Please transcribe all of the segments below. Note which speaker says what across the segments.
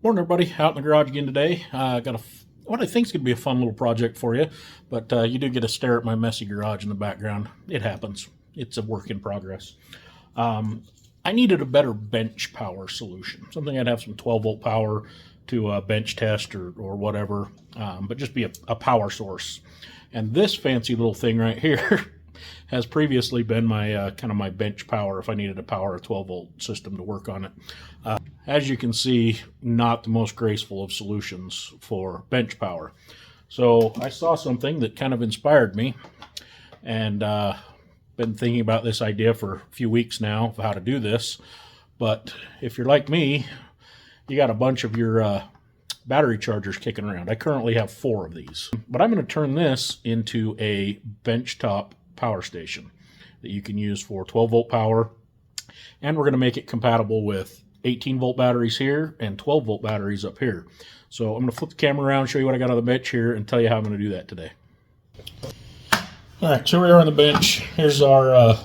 Speaker 1: Morning, everybody. Out in the garage again today. Got what I think is going to be a fun little project for you, but you do get to stare at my messy garage in the background. It happens. It's a work in progress. I needed a better bench power solution, something I'd have some 12-volt power to bench test or whatever, but just be a power source. And this fancy little thing right here has previously been my kind of my bench power if I needed to power a 12-volt system to work on it. As you can see, not the most graceful of solutions for bench power. So I saw something that kind of inspired me, and been thinking about this idea for a few weeks now of how to do this. But if you're like me, you got a bunch of your battery chargers kicking around. I currently have 4 of these, but I'm going to turn this into a benchtop power station that you can use for 12-volt power, and we're going to make it compatible with 18-volt batteries here and 12-volt batteries up here. So I'm going to flip the camera around, show you what I got on the bench here, and tell you how I'm going to do that today. All right, so we are on the bench. Here's our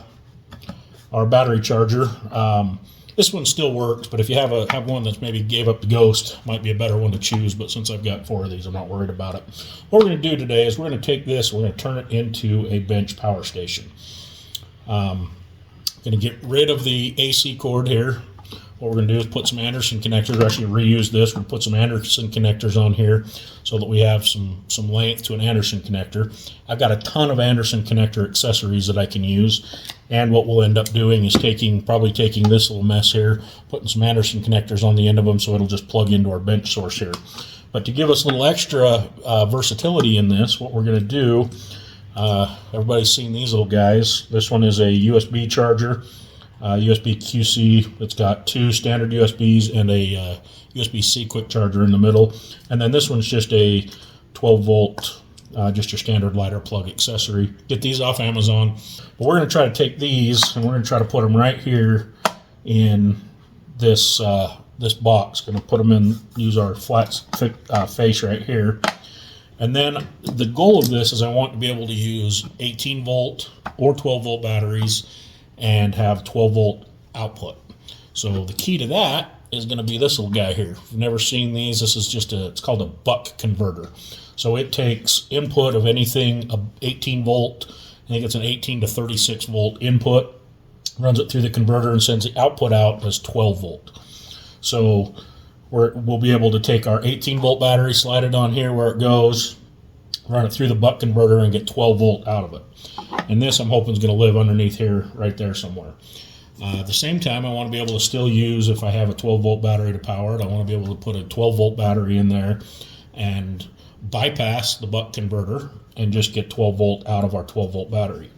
Speaker 1: battery charger. This one still works, but if you have one that's maybe gave up the ghost, might be a better one to choose. But since I've got 4 of these, I'm not worried about it. What we're going to do today is we're going to take this, we're going to turn it into a bench power station. Going to get rid of the AC cord here. What we're going to do is put some Anderson connectors. We're actually reuse this. We're going to put some Anderson connectors on here so that we have some length to an Anderson connector. I've got a ton of Anderson connector accessories that I can use. And what we'll end up doing is probably taking this little mess here, putting some Anderson connectors on the end of them so it'll just plug into our bench source here. But to give us a little extra versatility in this, what we're going to do, everybody's seen these little guys. This one is a USB charger. USB QC. It's got 2 standard USBs and a USB-C quick charger in the middle. And then this one's just a 12-volt, just your standard lighter plug accessory. Get these off Amazon. But we're going to try to take these and we're going to try to put them right here in this box. Going to put them in, use our flat face right here. And then the goal of this is I want to be able to use 18-volt or 12-volt batteries and have 12-volt output. So the key to that is going to be this little guy here. If you've never seen these, this is just it's called a buck converter. So it takes input of anything 18 volt, I think it's an 18 to 36 volt input, runs it through the converter and sends the output out as 12 volt. So we'll be able to take our 18 volt battery, slide it on here where it goes, run it through the buck converter and get 12 volt out of it. And this I'm hoping is going to live underneath here, right there somewhere. At the same time, I want to be able to still use, if I have a 12-volt battery to power it, I want to be able to put a 12-volt battery in there and bypass the buck converter and just get 12-volt out of our 12-volt battery.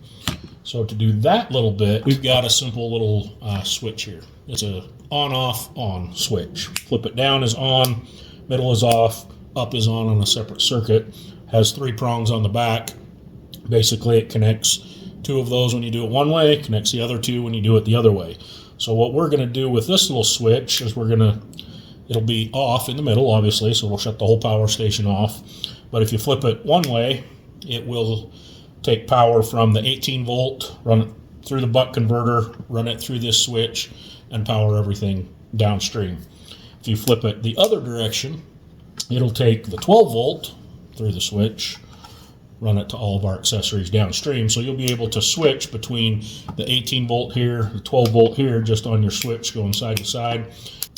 Speaker 1: So to do that little bit, we've got a simple little switch here. It's a on-off-on switch. Flip it down is on, middle is off, up is on a separate circuit. Has 3 prongs on the back. Basically, it connects 2 of those when you do it one way, connects the other 2 when you do it the other way. So what we're going to do with this little switch is it'll be off in the middle, obviously, so we'll shut the whole power station off. But if you flip it one way, it will take power from the 18 volt, run it through the buck converter, run it through this switch, and power everything downstream. If you flip it the other direction, it'll take the 12 volt through the switch, run it to all of our accessories downstream. So you'll be able to switch between the 18 volt here, the 12 volt here, just on your switch going side to side.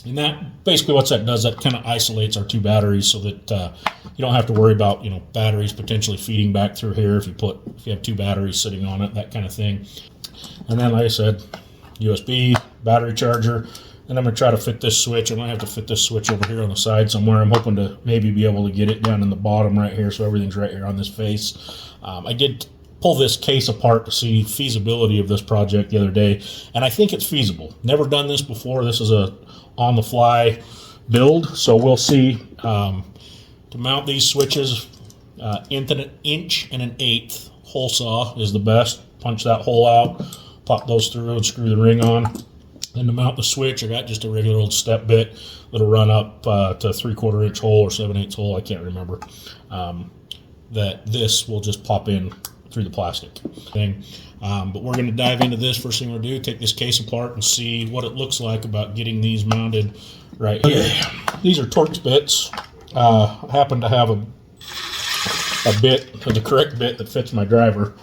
Speaker 1: And that basically what that does, that kind of isolates our 2 batteries so that you don't have to worry about batteries potentially feeding back through here if you have 2 batteries sitting on it, that kind of thing. And then, like I said, USB, battery charger. And I'm going to try to fit this switch. I might have to fit this switch over here on the side somewhere. I'm hoping to maybe be able to get it down in the bottom right here so everything's right here on this face. I did pull this case apart to see feasibility of this project the other day, and I think it's feasible. Never done this before. This is a on-the-fly build, so we'll see. To mount these switches, an inch and an eighth hole saw is the best. Punch that hole out, pop those through, and screw the ring on. And to mount the switch, I got just a regular old step bit that'll run up to a 3/4 inch hole or 7/8 hole, I can't remember. That this will just pop in through the plastic thing. But we're going to dive into this. First thing we're going to do, take this case apart and see what it looks like about getting these mounted right here. These are Torx bits. I happen to have a bit, the correct bit that fits my driver,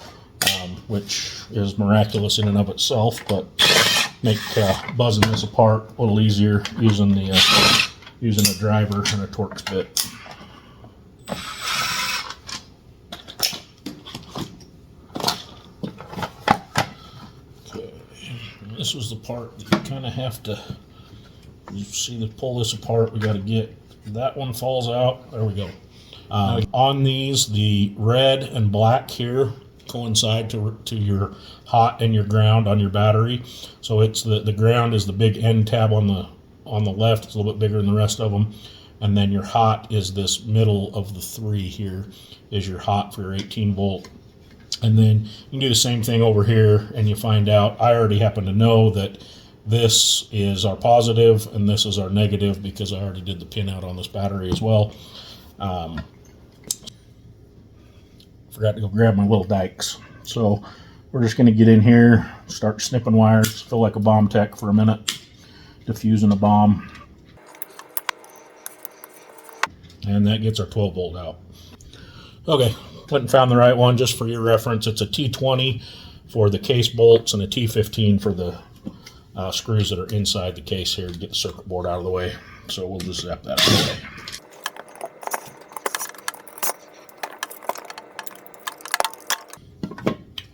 Speaker 1: which is miraculous in and of itself, but make buzzing this apart a little easier using a driver and a Torx bit. Okay, this was the part that you kind of have to, you see, to pull this apart, we got to get that one falls out. There we go. On these, the red and black here coincide to your hot and your ground on your battery. So it's the ground is the big end tab on the left. It's a little bit bigger than the rest of them. And then your hot is this middle of the three here is your hot for your 18 volt. And then you can do the same thing over here, and you find out, I already happen to know that this is our positive and this is our negative because I already did the pin out on this battery as well. Forgot to go grab my little dikes. So we're just going to get in here, start snipping wires, feel like a bomb tech for a minute, diffusing a bomb. And that gets our 12 volt out. Okay, went and found the right one just for your reference. It's a T20 for the case bolts and a T15 for the screws that are inside the case here to get the circuit board out of the way. So we'll just zap that out of the way.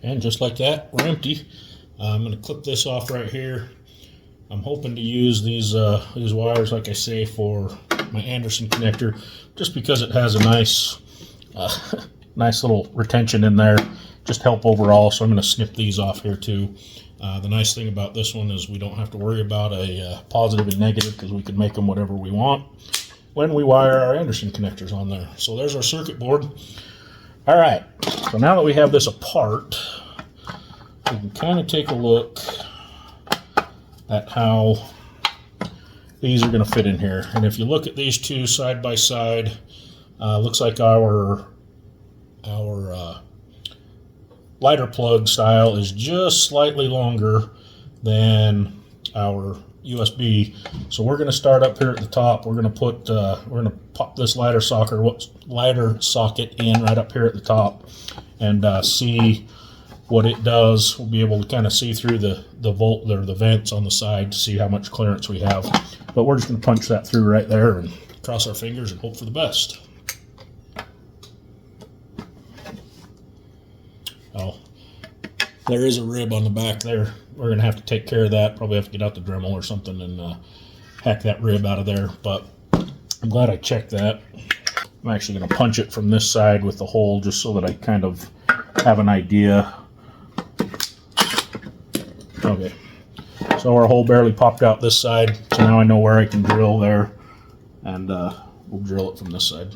Speaker 1: And just like that, we're empty. I'm going to clip this off right here. I'm hoping to use these wires, like I say, for my Anderson connector, just because it has a nice little retention in there, just help overall. So I'm going to snip these off here too. The nice thing about this one is we don't have to worry about a positive and negative, because we can make them whatever we want when we wire our Anderson connectors on there. So there's our circuit board. All right, so now that we have this apart, we can kind of take a look at how these are going to fit in here. And if you look at these two side by side, looks like our lighter plug style is just slightly longer than our USB. So we're going to start up here at the top. We're going to pop this lighter socket in right up here at the top and see what it does. We'll be able to kind of see through the volt or the vents on the side to see how much clearance we have. But we're just going to punch that through right there and cross our fingers and hope for the best. Oh, there is a rib on the back there. We're going to have to take care of that. Probably have to get out the Dremel or something and hack that rib out of there. But I'm glad I checked that. I'm actually going to punch it from this side with the hole just so that I kind of have an idea. Okay, so our hole barely popped out this side, so now I know where I can drill there, and we'll drill it from this side.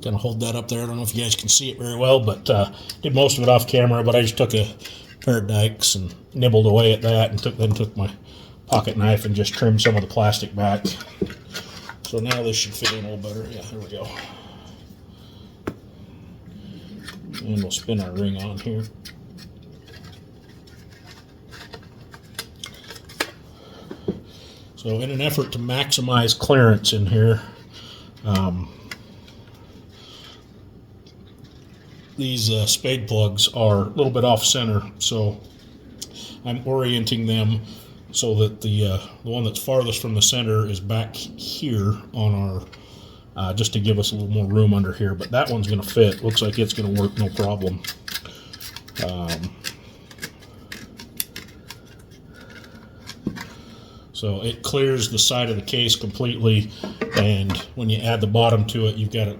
Speaker 1: Gonna hold that up there. I don't know if you guys can see it very well, but did most of it off camera. But I just took a pair of dikes and nibbled away at that, and then took my pocket knife and just trimmed some of the plastic back. So now this should fit in a little better. Yeah, there we go. And we'll spin our ring on here. So in an effort to maximize clearance in here, these spade plugs are a little bit off center, so I'm orienting them so that the one that's farthest from the center is back here on our, just to give us a little more room under here. But that one's going to fit. Looks like it's going to work no problem. So it clears the side of the case completely, and when you add the bottom to it, you've got a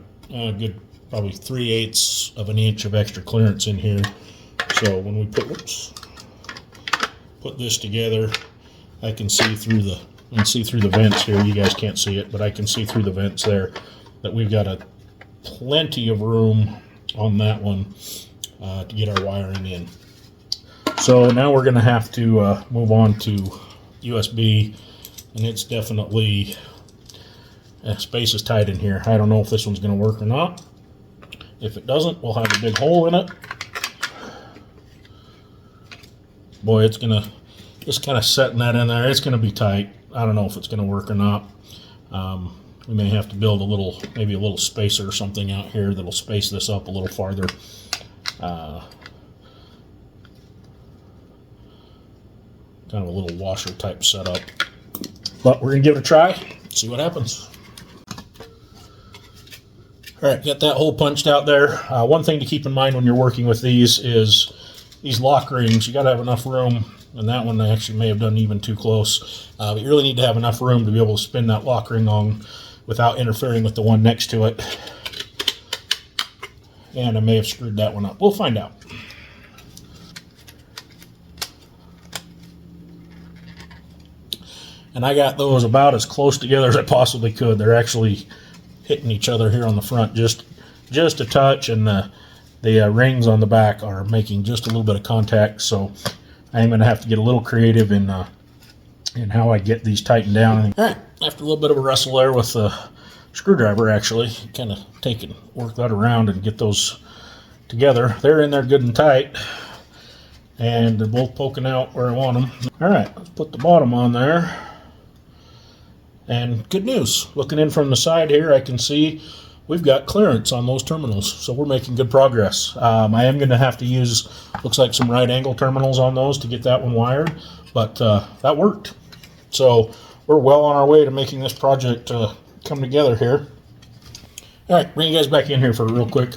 Speaker 1: good probably 3/8 of an inch of extra clearance in here. So when we put this together, I can see through the vents here. You guys can't see it, but I can see through the vents there that we've got plenty of room on that one to get our wiring in. So now we're going to have to move on to USB, and it's definitely space is tight in here. I don't know if this one's going to work or not. If it doesn't, we'll have a big hole in it. Boy, it's gonna, just kind of setting that in there, it's gonna be tight. I don't know if it's gonna work or not. We may have to build a little, maybe a little spacer or something out here that'll space this up a little farther. Kind of a little washer type setup. But we're gonna give it a try, see what happens. All right, got that hole punched out there. One thing to keep in mind when you're working with these is these lock rings. You got to have enough room, and that one I actually may have done even too close. But you really need to have enough room to be able to spin that lock ring on without interfering with the one next to it. And I may have screwed that one up. We'll find out. And I got those about as close together as I possibly could. They're actually hitting each other here on the front just a touch, and the rings on the back are making just a little bit of contact. So I am going to have to get a little creative in how I get these tightened down. All right, after a little bit of a wrestle there with the screwdriver, actually kind of work that around and get those together. They're in there good and tight, and they're both poking out where I want them. All right, let's put the bottom on there. And good news, looking in from the side here, I can see we've got clearance on those terminals, so we're making good progress. I am going to have to use, looks like some right angle terminals on those to get that one wired, but that worked. So we're well on our way to making this project come together here. All right, bring you guys back in here for real quick.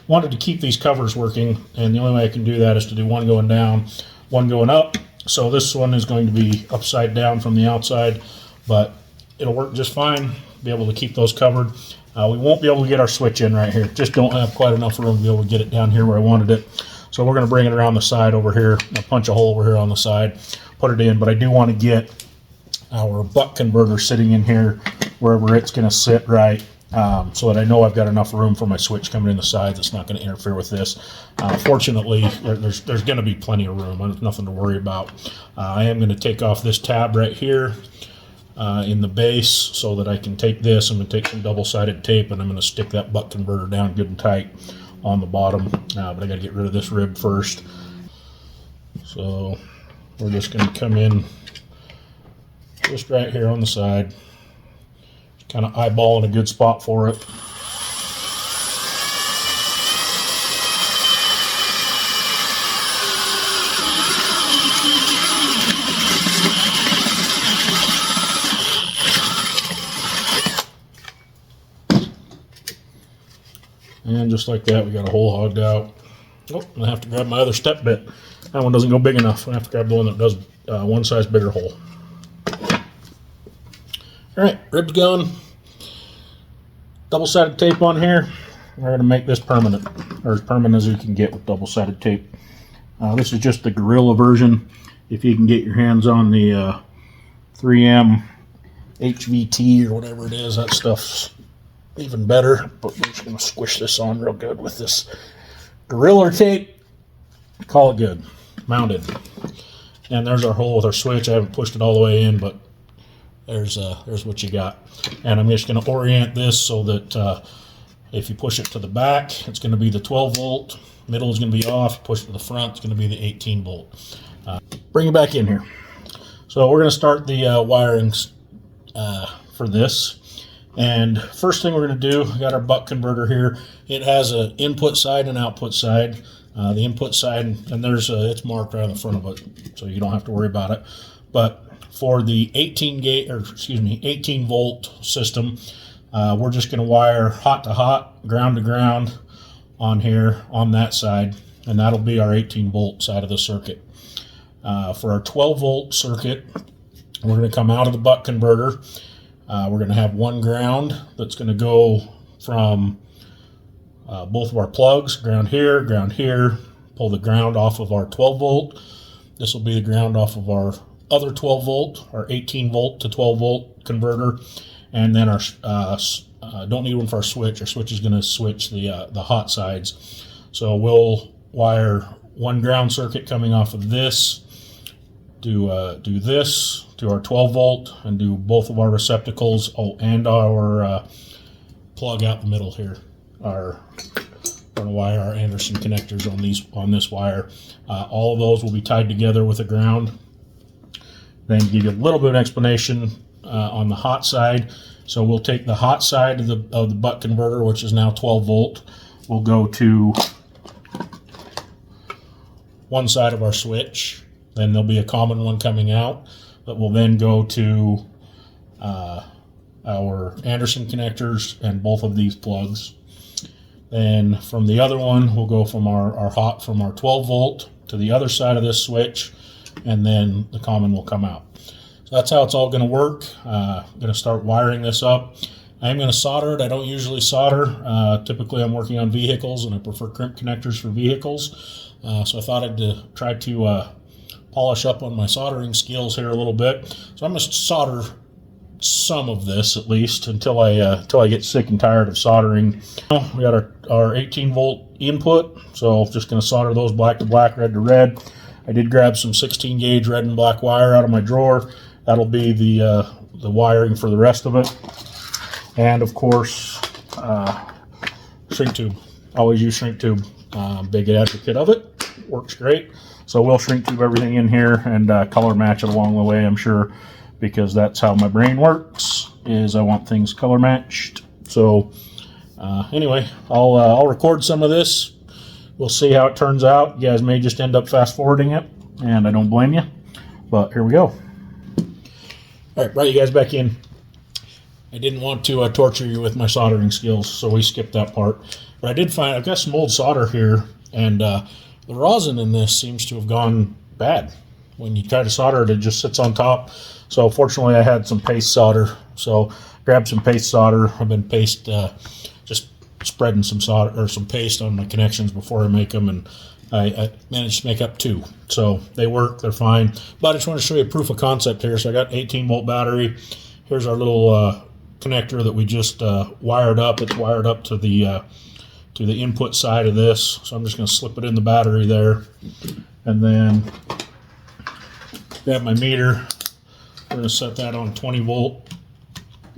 Speaker 1: Wanted to keep these covers working, and the only way I can do that is to do one going down, one going up. So this one is going to be upside down from the outside, but it'll work just fine. Be able to keep those covered. We won't be able to get our switch in right here. Just don't have quite enough room to be able to get it down here where I wanted it. So we're going to bring it around the side over here. I'll punch a hole over here on the side, put it in, but I do want to get our buck converter sitting in here wherever it's going to sit right, so that I know I've got enough room for my switch coming in the sides. It's not going to interfere with this. Fortunately, there's going to be plenty of room. There's nothing to worry about. I am going to take off this tab right here in the base so that I can take this. I'm going to take some double-sided tape, and I'm going to stick that buck converter down good and tight on the bottom. But I got to get rid of this rib first. So we're just going to come in just right here on the side. Kind of eyeballing a good spot for it. And just like that, we got a hole hogged out. Oh, I'm gonna have to grab my other step bit. That one doesn't go big enough. I'm gonna have to grab the one that does one size bigger hole. All right, ribs going. Double-sided tape on here. We're going to make this permanent, or as permanent as you can get with double-sided tape. This is just the Gorilla version. If you can get your hands on the 3M HVT or whatever it is, that stuff's even better. But we're just going to squish this on real good with this Gorilla tape. Call it good. Mounted. And there's our hole with our switch. I haven't pushed it all the way in, but there's what you got. And I'm just going to orient this so that if you push it to the back, it's going to be the 12 volt. Middle is going to be off. Push it to the front, it's going to be the 18 volt. Bring it back in here. So we're going to start the wirings for this. And first thing we're going to do, we got our buck converter here. It has an input side and output side. The input side, and there's it's marked right on the front of it, so you don't have to worry about it. But for the 18 volt system, we're just going to wire hot to hot, ground to ground on here on that side, and that'll be our 18 volt side of the circuit. For our 12 volt circuit, we're going to come out of the buck converter. We're going to have one ground that's going to go from both of our plugs, ground here, pull the ground off of our 12 volt. This will be the ground off of our other 12 volt, our 18 volt to 12 volt converter, and then our don't need one for our switch. Our switch is going to switch the hot sides. So we'll wire one ground circuit coming off of this, do this to our 12 volt, and do both of our receptacles. Oh, and our plug out the middle here. our Anderson connectors on this wire. All of those will be tied together with a ground. Then give you a little bit of explanation on the hot side. So we'll take the hot side of the buck converter, which is now 12 volt. We'll go to one side of our switch. Then there'll be a common one coming out that will then go to our Anderson connectors and both of these plugs. Then from the other one, we'll go from our 12 volt to the other side of this switch, and then the common will come out. So that's how it's all going to work. I'm going to start wiring this up. I'm going to solder it. I don't usually solder. Typically I'm working on vehicles, and I prefer crimp connectors for vehicles. So I thought I'd try to polish up on my soldering skills here a little bit. So I'm going to solder some of this at least until I get sick and tired of soldering. We got our 18 volt input, so just going to solder those black to black, red to red. I did grab some 16 gauge red and black wire out of my drawer. That'll be the wiring for the rest of it. And of course, shrink tube. Always use shrink tube. Big advocate of it. Works great. So we'll shrink tube everything in here and color match it along the way, I'm sure, because that's how my brain works, is I want things color matched. So anyway, I'll record some of this. We'll see how it turns out. You guys may just end up fast forwarding it, and I don't blame you, but here we go. All right, brought you guys back in. I didn't want to torture you with my soldering skills, so we skipped that part. But I did find, I've got some old solder here, and the rosin in this seems to have gone bad. When you try to solder it, it just sits on top. So fortunately I had some paste solder, so grabbed some paste solder. I've been just spreading some solder or some paste on my connections before I make them, and I managed to make up 2. So they work, they're fine. But I just want to show you a proof of concept here. So I got 18 volt battery. Here's our little connector that we just wired up. It's wired up to the input side of this. So I'm just going to slip it in the battery there, and then grab my meter. We're going to set that on 20 volt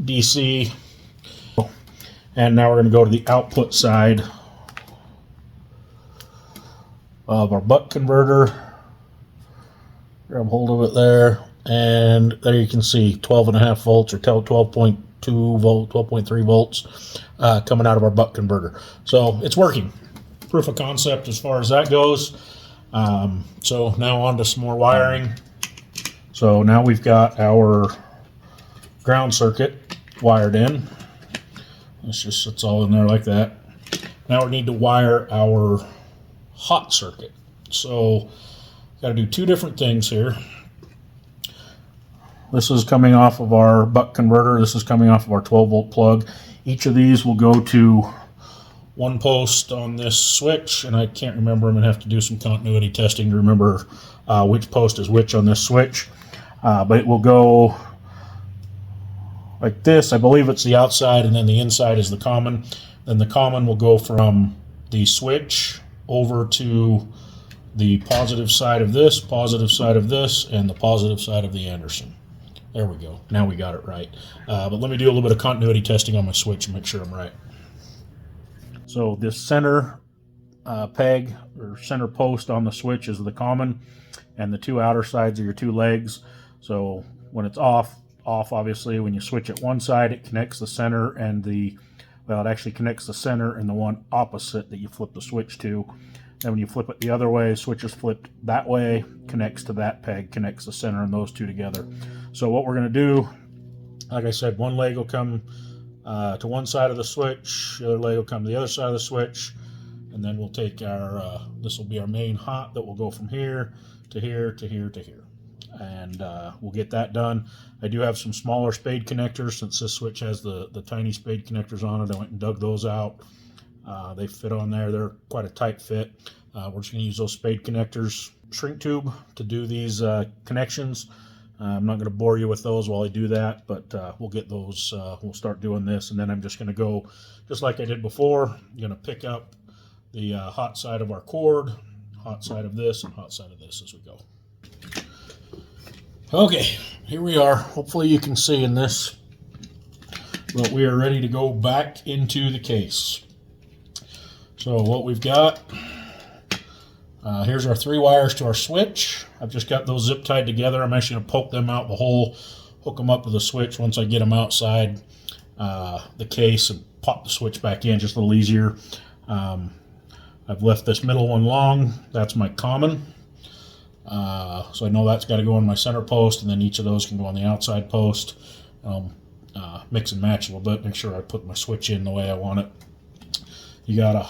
Speaker 1: DC. And now we're going to go to the output side of our buck converter. Grab hold of it there. And there you can see 12.5 volts or 12.2 volt, 12.3 volts coming out of our buck converter. So it's working. Proof of concept as far as that goes. So now on to some more wiring. So now we've got our ground circuit wired in. It's all in there like that. Now we need to wire our hot circuit. So got to do 2 different things here. This is coming off of our buck converter. This is coming off of our 12 volt plug. Each of these will go to one post on this switch, and I can't remember. I'm going to have to do some continuity testing to remember which post is which on this switch. But it will go like this. I believe it's the outside, and then the inside is the common. Then the common will go from the switch over to the positive side of this, and the positive side of the Anderson. There we go. Now we got it right. But let me do a little bit of continuity testing on my switch and make sure I'm right. So this center peg or center post on the switch is the common, and the 2 outer sides are your 2 legs. So when it's off obviously. When you switch it one side, it connects the center and it actually connects the center and the one opposite that you flip the switch to. Then when you flip it the other way, switch is flipped that way, connects to that peg, connects the center and those 2 together. So what we're going to do, like I said, one leg will come to one side of the switch, the other leg will come to the other side of the switch, and then we'll take our, this will be our main hot that will go from here to here to here to here. And we'll get that done. I do have some smaller spade connectors since this switch has the tiny spade connectors on it. I went and dug those out. They fit on there. They're quite a tight fit. We're just going to use those spade connectors. Shrink tube to do these connections. I'm not going to bore you with those while I do that, but we'll get those. We'll start doing this, and then I'm just going to go, just like I did before, I'm going to pick up the hot side of our cord, hot side of this, and hot side of this as we go. Okay, here we are. Hopefully you can see in this, but we are ready to go back into the case. So what we've got, here's our 3 wires to our switch. I've just got those zip tied together. I'm actually going to poke them out the hole, hook them up to the switch once I get them outside the case, and pop the switch back in, just a little easier. I've left this middle one long. That's my common. So I know that's got to go on my center post, and then each of those can go on the outside post. Mix and match a little bit, make sure I put my switch in the way I want it. You got a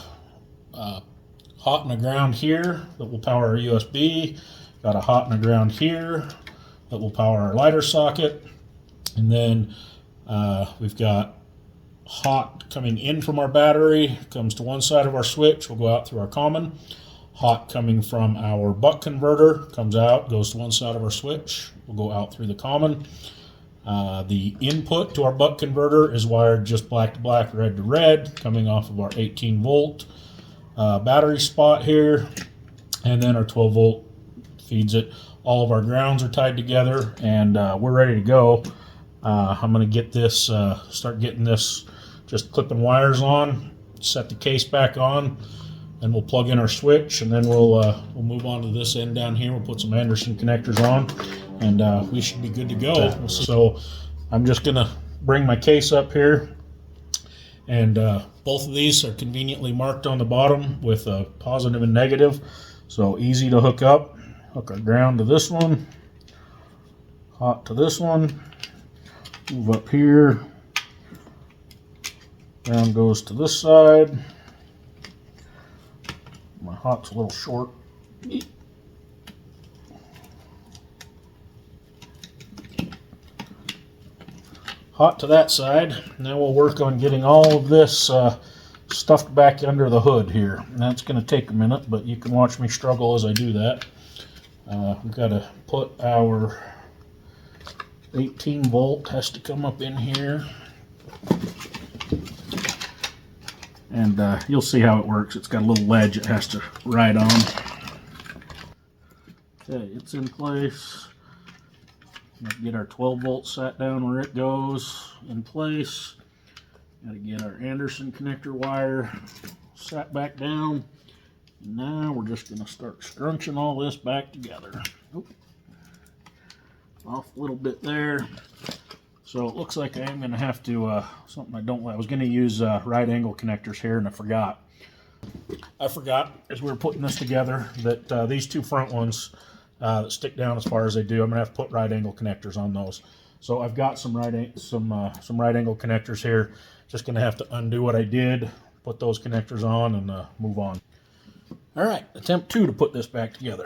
Speaker 1: hot and a ground here that will power our USB. Got a hot and a ground here that will power our lighter socket. And then we've got hot coming in from our battery, comes to one side of our switch, will go out through our common. Hot coming from our buck converter, comes out, goes to one side of our switch, will go out through the common. The input to our buck converter is wired just black to black, red to red, coming off of our 18 volt battery spot here, and then our 12 volt feeds it. All of our grounds are tied together, and we're ready to go. I'm going to get this, start getting this, just clipping wires on, set the case back on, and we'll plug in our switch, and then we'll move on to this end down here. We'll put some Anderson connectors on, and we should be good to go. So I'm just going to bring my case up here, and both of these are conveniently marked on the bottom with a positive and negative, so easy to hook up. Hook our ground to this one, hot to this one, move up here, ground goes to this side. My hot's a little short. Hot to that side. Now we'll work on getting all of this stuffed back under the hood here. And that's going to take a minute, but you can watch me struggle as I do that. We've got to put our 18 volt, has to come up in here. And you'll see how it works. It's got a little ledge it has to ride on. Okay, it's in place. Let's get our 12 volt sat down where it goes in place. Got to get our Anderson connector wire sat back down. And now we're just going to start scrunching all this back together. Oop. Off a little bit there. So it looks like I am going to have to, something I don't like. I was going to use right angle connectors here, and I forgot. As we were putting this together that these two front ones that stick down as far as they do, I'm going to have to put right angle connectors on those. So I've got some right angle connectors here. Just going to have to undo what I did, put those connectors on, and move on. All right, attempt 2 to put this back together.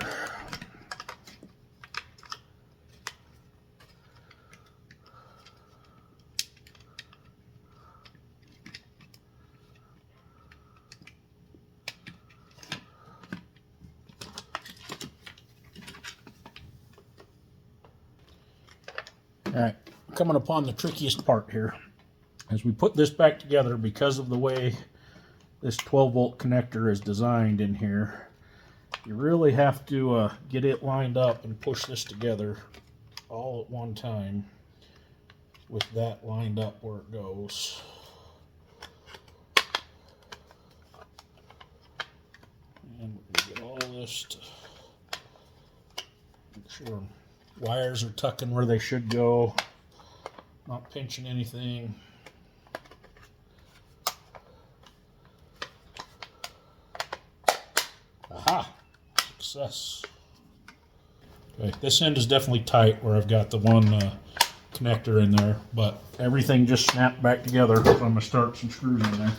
Speaker 1: All right, coming upon the trickiest part here. As we put this back together, because of the way this 12 volt connector is designed in here, you really have to get it lined up and push this together all at one time with that lined up where it goes. And we're going to get all this to make sure wires are tucking where they should go, not pinching anything. Aha! Success. Okay, this end is definitely tight where I've got the one connector in there, but everything just snapped back together. So I'm going to start some screws in there.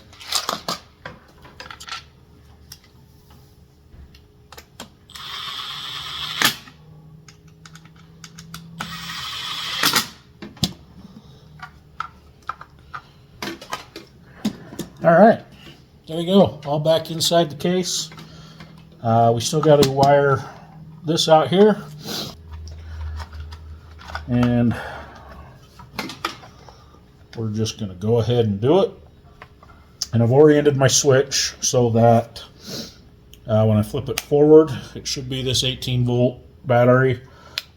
Speaker 1: All right, there we go, all back inside the case. We still got to wire this out here, and we're just going to go ahead and do it. And I've oriented my switch so that when I flip it forward, it should be this 18 volt battery.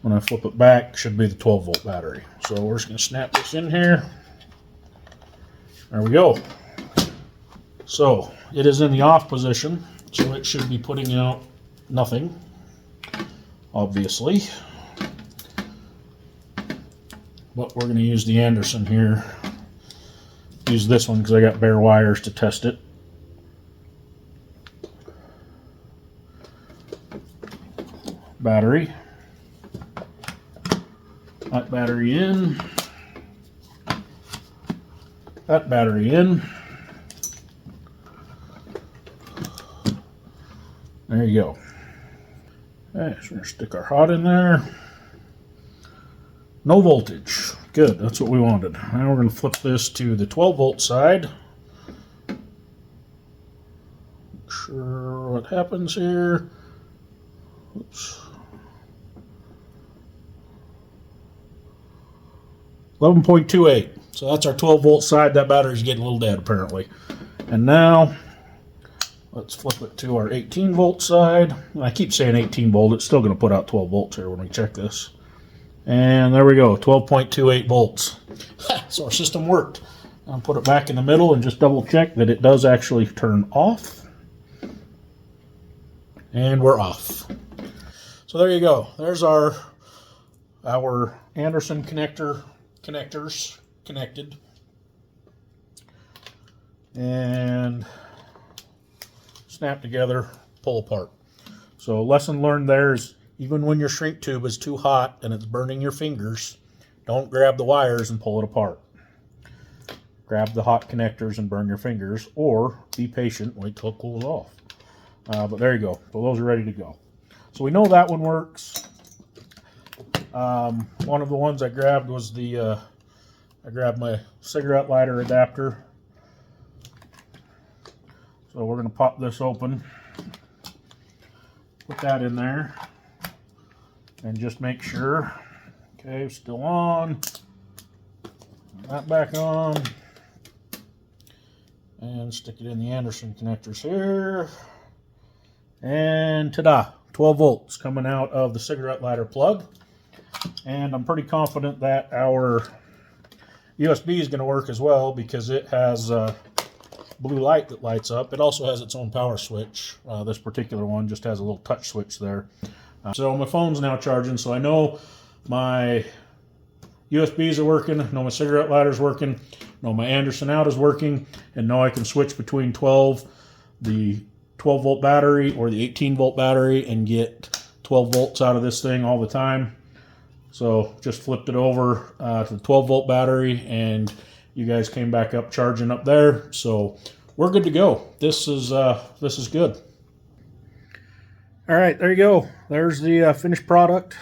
Speaker 1: When I flip it back, it should be the 12 volt battery. So we're just going to snap this in here. There we go. So it is in the off position, so it should be putting out nothing, obviously. But we're going to use the Anderson here. Use this one because I got bare wires to test it. Battery. That battery in. That battery in. There you go. Okay, so we're going to stick our hot in there. No voltage. Good, that's what we wanted. Now we're going to flip this to the 12 volt side. Make sure what happens here. Oops. 11.28. So that's our 12 volt side. That battery's getting a little dead apparently. And now let's flip it to our 18 volt side. I keep saying 18 volt. It's still going to put out 12 volts here when we check this. And there we go, 12.28 volts. So our system worked. I'll put it back in the middle and just double check that it does actually turn off. And we're off. So there you go. There's our Anderson connectors connected. And snap together, pull apart. So lesson learned there is even when your shrink tube is too hot and it's burning your fingers, don't grab the wires and pull it apart. Grab the hot connectors and burn your fingers, or be patient, wait till it cools off. But there you go. So those are ready to go. So we know that one works. One of the ones I grabbed was I grabbed my cigarette lighter adapter. So we're going to pop this open, put that in there, and just make sure. Okay, still on. That back on. And stick it in the Anderson connectors here. And ta-da! 12 volts coming out of the cigarette lighter plug. And I'm pretty confident that our USB is going to work as well because it has blue light that lights up. It also has its own power switch. This particular one just has a little touch switch there. So my phone's now charging, so I know my USBs are working, I know my cigarette lighter's working, I know my Anderson out is working, and now I can switch between the 12 volt battery or the 18 volt battery and get 12 volts out of this thing all the time. So just flipped it over to the 12 volt battery, and you guys came back up charging up there. So we're good to go. This is good. All right, there you go. There's the finished product.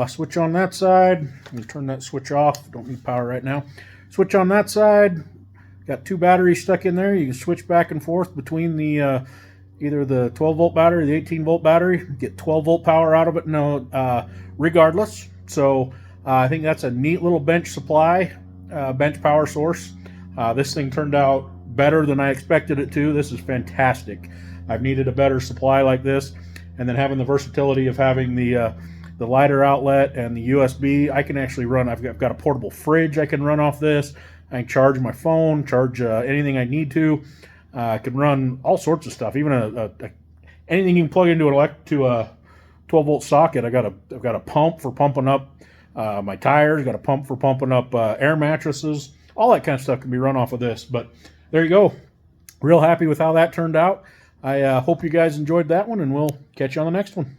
Speaker 1: Switch on that side. I'm gonna turn that switch off. Don't need power right now. Switch on that side. Got two batteries stuck in there. You can switch back and forth between the either the 12 volt battery or the 18 volt battery. Get 12 volt power out of it. No, regardless. So I think that's a neat little bench supply, bench power source. This thing turned out better than I expected it to. This is fantastic. I've needed a better supply like this, and then having the versatility of having the lighter outlet and the USB, I can actually run. I've got a portable fridge I can run off this. I can charge my phone, charge anything I need to. I can run all sorts of stuff, even anything you can plug into a 12 volt socket. I've got a pump for pumping up my tires. Got a pump for pumping up air mattresses. All that kind of stuff can be run off of this. But there you go. Real happy with how that turned out. I hope you guys enjoyed that one, and we'll catch you on the next one.